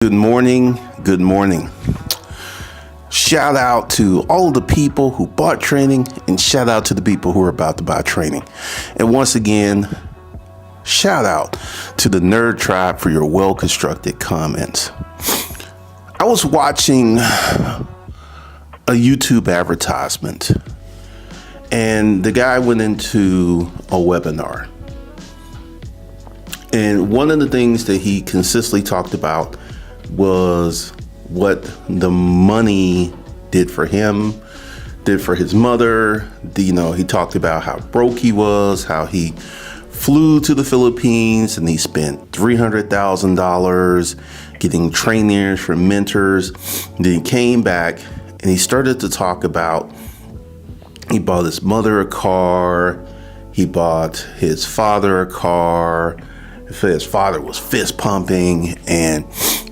Good morning. Good morning. Shout out to all the people who bought training and shout out to the people who are about to buy training. And once again, shout out to the Nerd Tribe for your well-constructed comments. I was watching a YouTube advertisement and the guy went into a webinar. And one of the things that he consistently talked about was what the money did for him, did for his mother. He talked about how broke he was, how he flew to the Philippines and he spent $300,000 getting trainers from mentors. Then he came back and he started to talk about he bought his mother a car, he bought his father a car. His father was fist pumping, and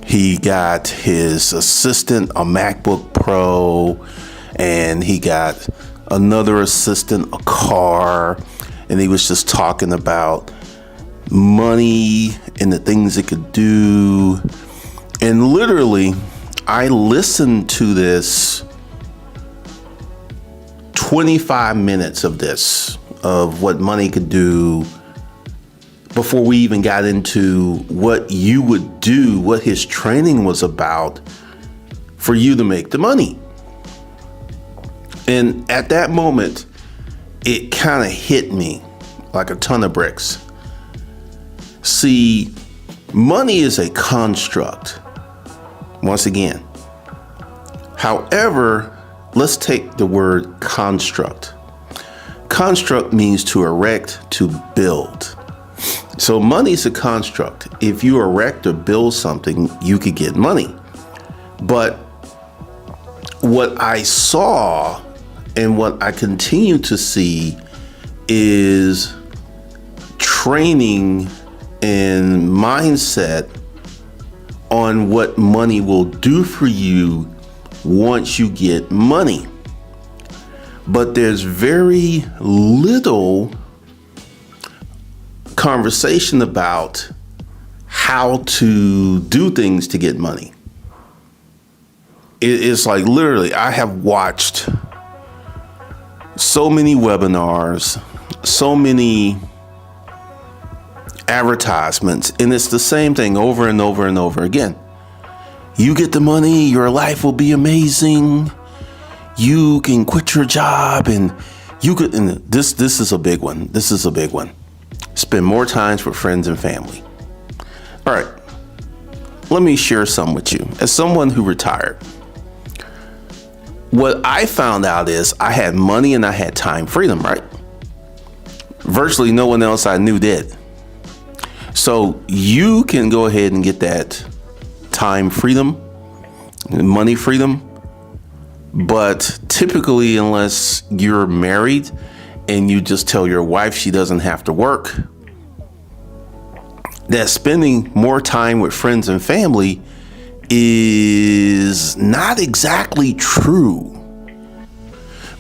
he got his assistant a MacBook Pro, and he got another assistant a car, and he was just talking about money and the things it could do. And literally, I listened to this 25 minutes of what money could do before we even got into what you would do, what his training was about for you to make the money. And at that moment, it kind of hit me like a ton of bricks. See, money is a construct, once again. However, let's take the word construct. Construct means to erect, to build. So money is a construct. If you erect or build something, you could get money. But what I saw and what I continue to see is training and mindset on what money will do for you once you get money. But there's very little conversation about how to do things to get money. It's like literally, I have watched so many webinars, so many advertisements, and it's the same thing over and over and over again. You get the money, your life will be amazing. You can quit your job and you could, and this is a big one. This is a big one. Spend more time with friends and family. All right, let me share some with you. As someone who retired, what I found out is I had money and I had time freedom, right? Virtually no one else I knew did. So you can go ahead and get that time freedom, money freedom. But typically, unless you're married and you just tell your wife she doesn't have to work, that spending more time with friends and family is not exactly true.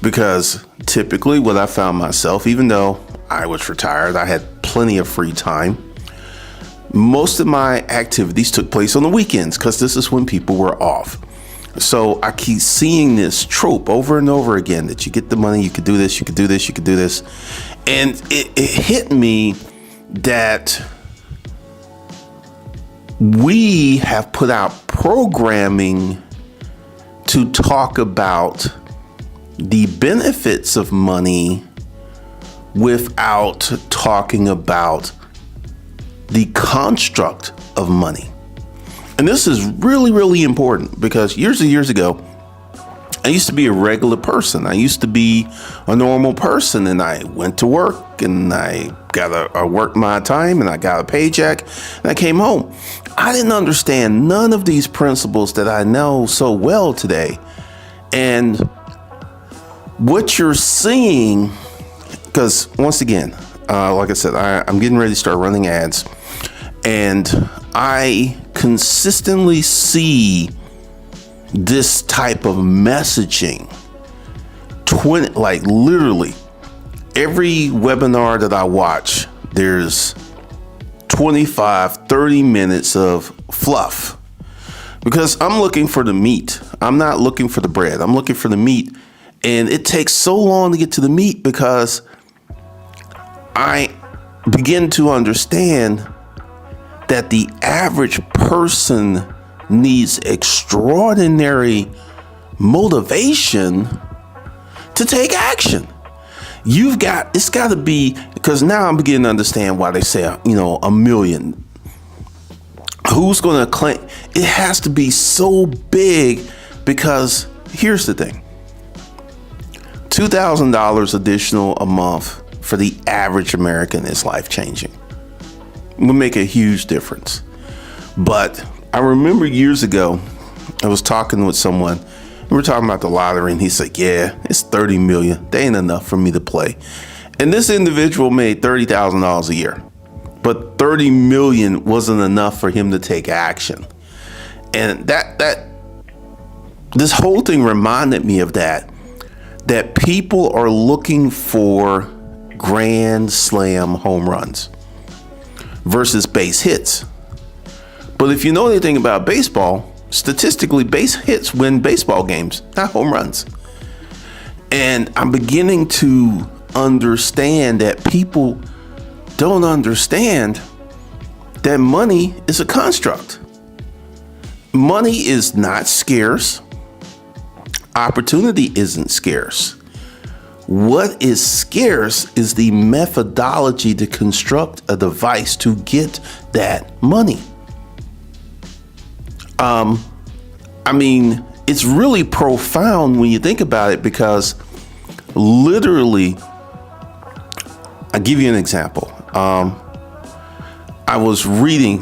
Because typically what I found myself, even though I was retired, I had plenty of free time. Most of my activities took place on the weekends because this is when people were off. So I keep seeing this trope over and over again that you get the money, you could do this, you could do this, you could do this. And it hit me that we have put out programming to talk about the benefits of money without talking about the construct of money. And this is really, really important because years and years ago, I used to be a regular person. I used to be a normal person, and I went to work and I worked my time and I got a paycheck and I came home. I didn't understand none of these principles that I know so well today. And what you're seeing, because once again, like I said, I'm getting ready to start running ads, and I consistently see this type of messaging. Like literally every webinar that I watch, there's 25, 30 minutes of fluff. because I'm looking for the meat. I'm not looking for the bread. I'm looking for the meat. And it takes so long to get to the meat because I begin to understand that the average person needs extraordinary motivation to take action. It's got to be, because now I'm beginning to understand why they say, a million. Who's going to claim? It has to be so big, because here's the thing. $2,000 additional a month for the average American is life-changing. It will make a huge difference. But I remember years ago, I was talking with someone. We were talking about the lottery, and he said, yeah, it's 30 million. They ain't enough for me to play. And this individual made $30,000 a year, but 30 million wasn't enough for him to take action. And this whole thing reminded me of that people are looking for grand slam home runs versus base hits. But if you know anything about baseball, statistically, base hits win baseball games, not home runs. And I'm beginning to understand that people don't understand that money is a construct. Money is not scarce. Opportunity isn't scarce. What is scarce is the methodology to construct a device to get that money. It's really profound when you think about it, because literally, I'll give you an example. I was reading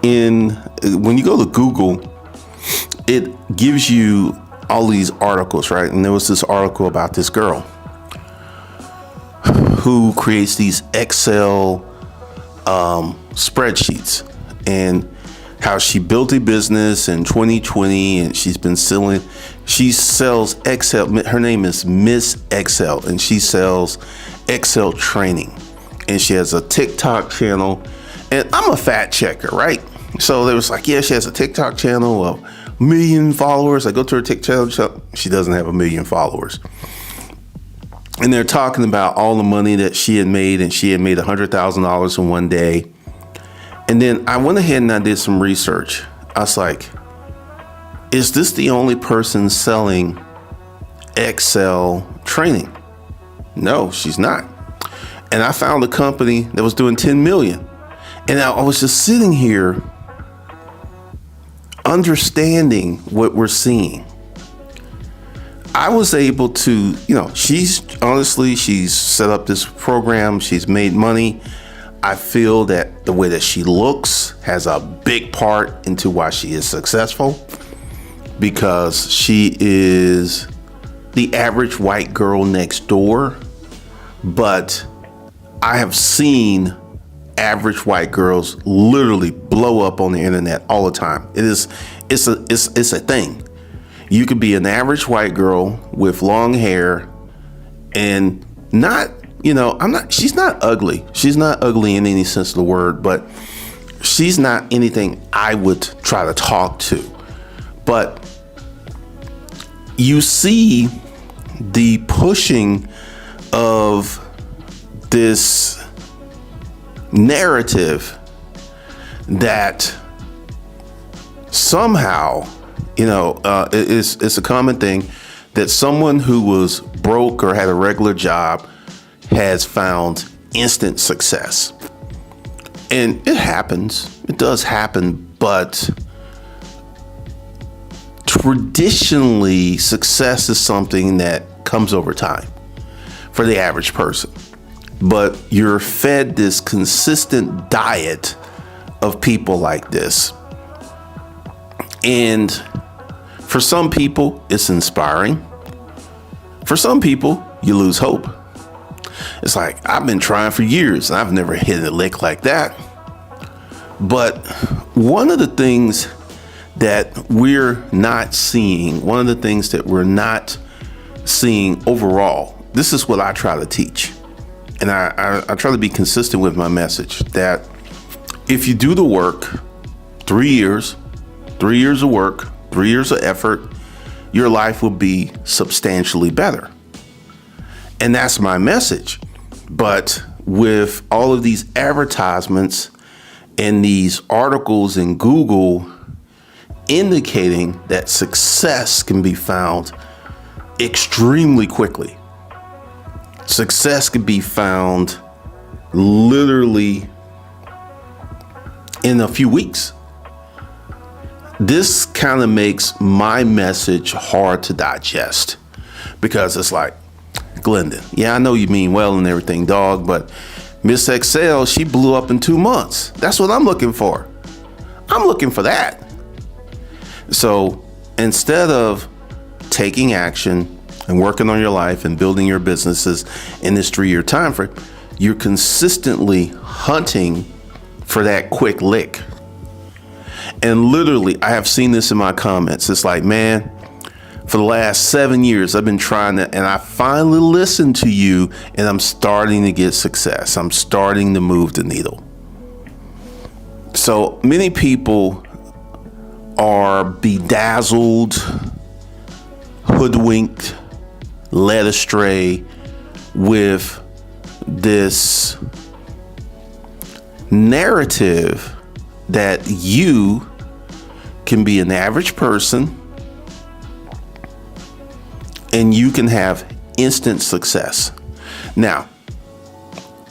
when you go to Google, it gives you all these articles, right? And there was this article about this girl who creates these Excel spreadsheets, and how she built a business in 2020, and she sells Excel. Her name is Miss Excel, and she sells Excel training, and she has a TikTok channel. And I'm a fact checker, right? So they was like, yeah, she has a TikTok channel of 1 million followers. I go to her TikTok channel. She doesn't have 1 million followers. And they're talking about all the money that she had made, and she had made $100,000 in one day. And then I went ahead and I did some research. I was like, is this the only person selling Excel training? No, she's not. And I found a company that was doing 10 million. And I was just sitting here understanding what we're seeing. I was able to, she's set up this program. She's made money. I feel that the way that she looks has a big part into why she is successful, because she is the average white girl next door. But I have seen average white girls literally blow up on the internet all the time. It's a thing. You could be an average white girl with long hair and she's not ugly. She's not ugly in any sense of the word, but she's not anything I would try to talk to. But you see the pushing of this narrative that somehow, it's a common thing that someone who was broke or had a regular job has found instant success. And it happens. It does happen. But traditionally, success is something that comes over time for the average person. But you're fed this consistent diet of people like this. And for some people, it's inspiring. For some people, you lose hope. It's like, I've been trying for years and I've never hit a lick like that. But one of the things that we're not seeing, overall, this is what I try to teach. And I try to be consistent with my message that if you do the work, 3 years, 3 years of work, 3 years of effort, your life will be substantially better. And that's my message. But with all of these advertisements and these articles in Google indicating that success can be found extremely quickly, success can be found literally in a few weeks. This kind of makes my message hard to digest, because it's like, Glendon, yeah, I know you mean well and everything, dog, but Miss Excel, she blew up in 2 months. That's what I'm looking for. I'm looking for that. So instead of taking action and working on your life and building your businesses in this 3-year time frame, you're consistently hunting for that quick lick. And literally, I have seen this in my comments. It's like, man, for the last 7 years, I've been trying to, and I finally listened to you, and I'm starting to get success. I'm starting to move the needle. So many people are bedazzled, hoodwinked, led astray with this narrative that you can be an average person and you can have instant success. Now,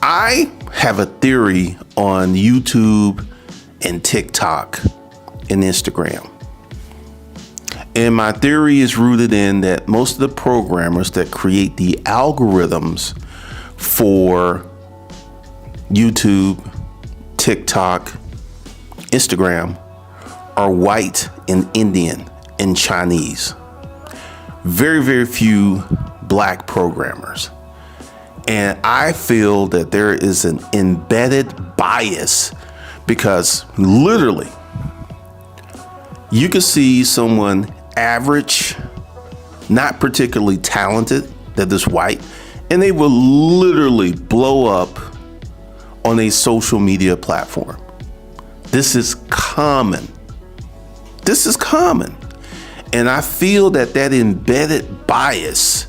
I have a theory on YouTube and TikTok and Instagram. And my theory is rooted in that most of the programmers that create the algorithms for YouTube, TikTok, Instagram are white and Indian and Chinese. Very, very few black programmers. And I feel that there is an embedded bias, because literally you can see someone average, not particularly talented, that is white, and they will literally blow up on a social media platform. This is common. This is common. And I feel that that embedded bias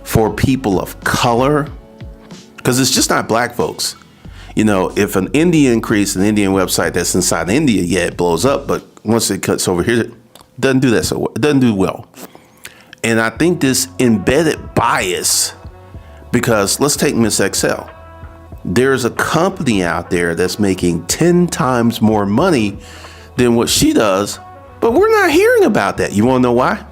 for people of color, because it's just not black folks. You know, if an Indian creates an Indian website that's inside India, yeah, it blows up. But once it cuts over here, it doesn't do that so well. It doesn't do well. And I think this embedded bias, because let's take Miss Excel. There's a company out there that's making 10 times more money than what she does, but we're not hearing about that. You want to know why?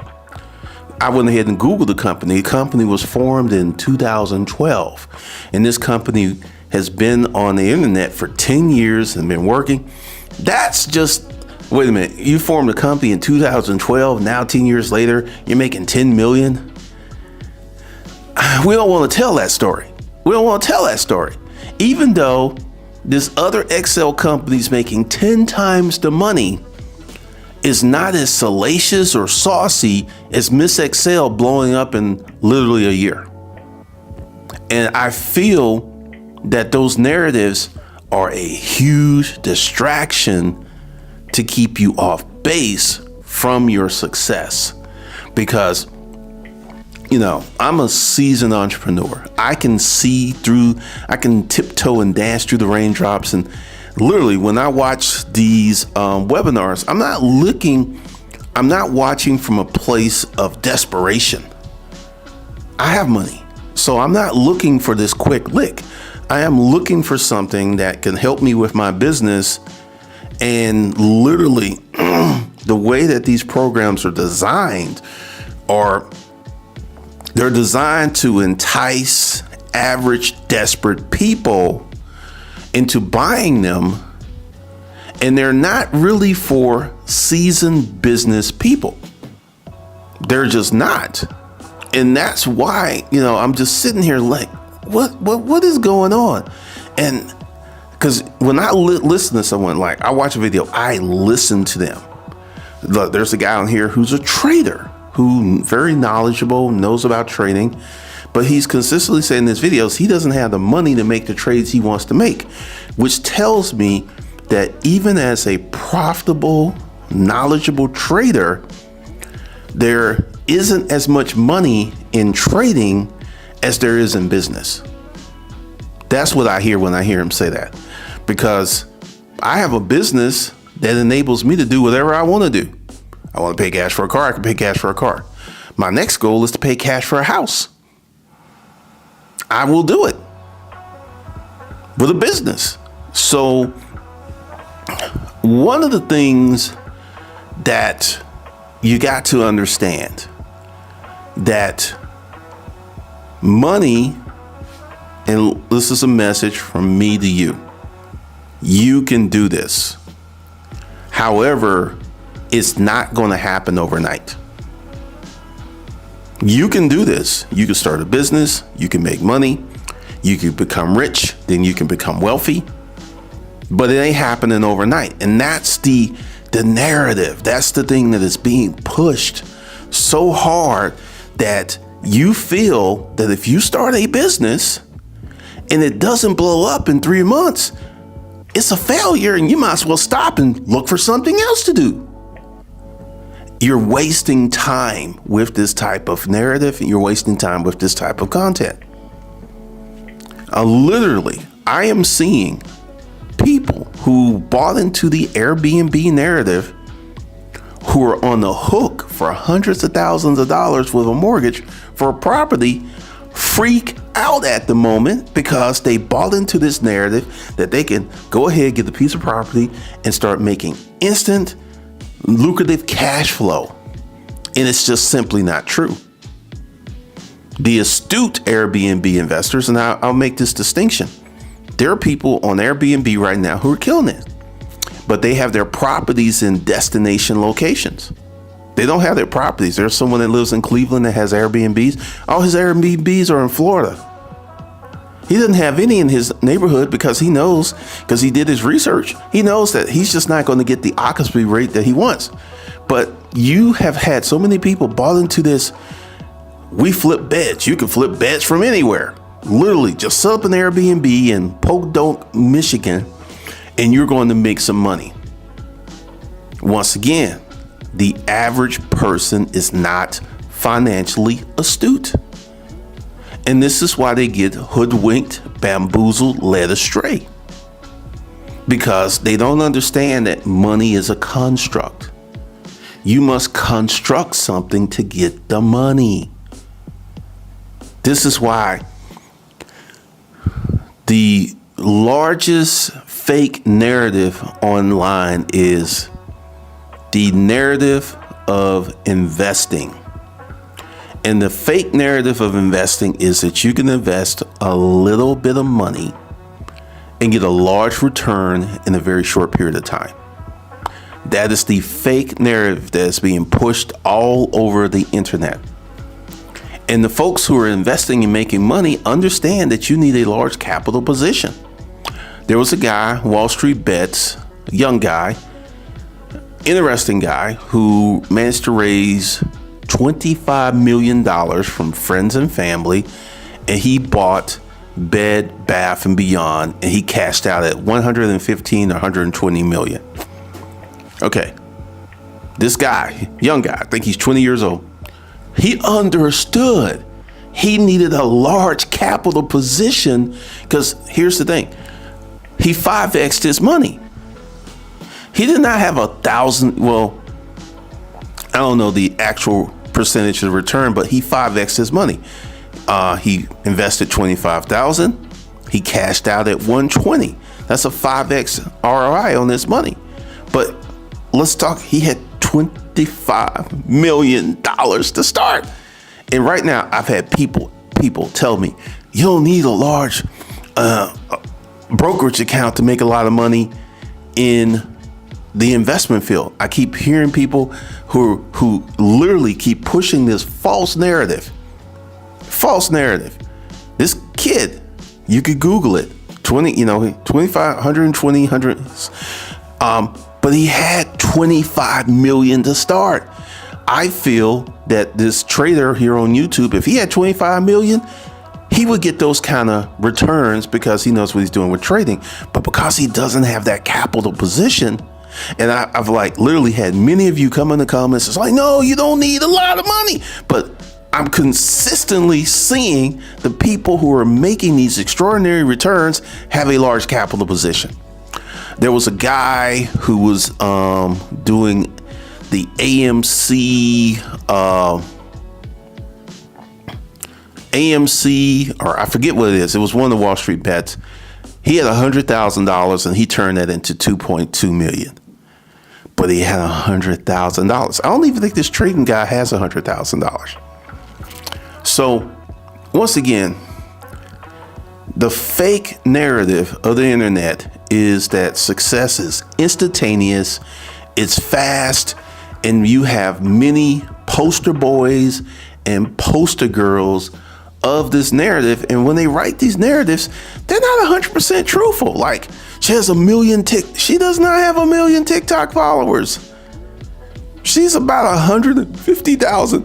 I went ahead and Googled the company. The company was formed in 2012, and this company has been on the internet for 10 years and been working. That's just, wait a minute, you formed a company in 2012, now 10 years later, you're making 10 million? We don't want to tell that story. We don't want to tell that story. Even though this other Excel company is making 10 times the money, is not as salacious or saucy as Miss Excel blowing up in literally a year. And I feel that those narratives are a huge distraction to keep you off base from your success. Because, you know, I'm a seasoned entrepreneur. I can see through, I can tiptoe and dance through the raindrops. And literally, when I watch these webinars, I'm not watching from a place of desperation. I have money, so I'm not looking for this quick lick. I am looking for something that can help me with my business. And literally, the way that these programs are designed they're designed to entice average, desperate people into buying them. And they're not really for seasoned business people. They're just not. And that's why, you know, I'm just sitting here like, what is going on? And because when I listen to someone, like I watch a video, I listen to them. Look, there's a guy on here who's a trader, who very knowledgeable, knows about trading, but he's consistently saying in his videos, he doesn't have the money to make the trades he wants to make, which tells me that even as a profitable knowledgeable trader, there isn't as much money in trading as there is in business. That's what I hear when I hear him say that, because I have a business that enables me to do whatever I want to do. I want to pay cash for a car. I can pay cash for a car. My next goal is to pay cash for a house. I will do it with a business. So one of the things that you got to understand, that money, and this is a message from me to you, you can do this. However, it's not going to happen overnight. You can do this. You can start a business. You can make money. You can become rich. Then you can become wealthy. But it ain't happening overnight. And that's the narrative. That's the thing that is being pushed so hard, that you feel that if you start a business and it doesn't blow up in 3 months, it's a failure and you might as well stop and look for something else to do. You're wasting time with this type of narrative, and you're wasting time with this type of content. Literally, I am seeing people who bought into the Airbnb narrative, who are on the hook for hundreds of thousands of dollars with a mortgage for a property, freak out at the moment because they bought into this narrative that they can go ahead, get the piece of property and start making instant lucrative cash flow. And it's just simply not true. The astute Airbnb investors, and I'll make this distinction, there are people on Airbnb right now who are killing it, but they have their properties in destination locations. They don't have their properties. There's someone that lives in Cleveland that has Airbnbs. All his Airbnbs are in Florida. He doesn't have any in his neighborhood because he knows, because he did his research, he knows that he's just not going to get the occupancy rate that he wants. But you have had so many people bought into this. We flip beds. You can flip beds from anywhere. Literally, just set up an Airbnb in Podunk, Michigan, and you're going to make some money. Once again, the average person is not financially astute. And this is why they get hoodwinked, bamboozled, led astray. Because they don't understand that money is a construct. You must construct something to get the money. This is why the largest fake narrative online is the narrative of investing. And the fake narrative of investing is that you can invest a little bit of money and get a large return in a very short period of time. That is the fake narrative that's being pushed all over the internet. And the folks who are investing and making money understand that you need a large capital position. There was a guy, Wall Street Bets, a young guy, interesting guy, who managed to raise $25 million from friends and family, and he bought Bed Bath & Beyond, and he cashed out at 115 or 120 million. Okay, this guy, young guy, I think he's 20 years old, he understood he needed a large capital position, because here's the thing, he 5x'd his money. He did not have 1,000, well, I don't know the actual percentage of return, but he 5x'd his money. He invested 25,000. He cashed out at 120. That's a 5x ROI on his money. But let's talk, he had $25 million to start. And right now I've had people tell me, you don't need a large brokerage account to make a lot of money in the investment field. I keep hearing people who literally keep pushing this false narrative. This kid, you could Google it, 25, 120, 100. But he had 25 million to start. I feel that this trader here on YouTube, if he had 25 million, he would get those kind of returns because he knows what he's doing with trading. But because he doesn't have that capital position, And I've like literally had many of you come in the comments. It's like, no, you don't need a lot of money. But I'm consistently seeing the people who are making these extraordinary returns have a large capital position. There was a guy who was doing the AMC, or I forget what it is. It was one of the Wall Street bets. He had $100,000 and he turned that into 2.2 million. But he had $100,000. I don't even think this trading guy has $100,000. So once again, the fake narrative of the internet is that success is instantaneous, it's fast, and you have many poster boys and poster girls of this narrative. And when they write these narratives, they're not 100% truthful. Like, she has she does not have 1 million TikTok followers. She's about 150,000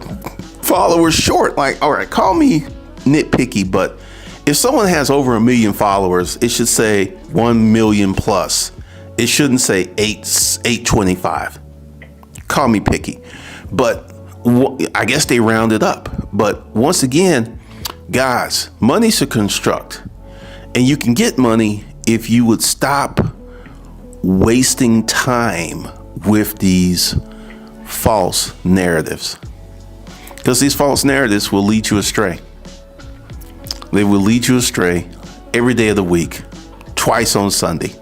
followers short. Like, all right, call me nitpicky, but if someone has over 1 million followers, it should say 1 million plus. It shouldn't say 825. Call me picky, but I guess they round it up. But once again, guys, money's a construct, and you can get money if you would stop wasting time with these false narratives, because these false narratives will lead you astray. They will lead you astray every day of the week, twice on Sunday.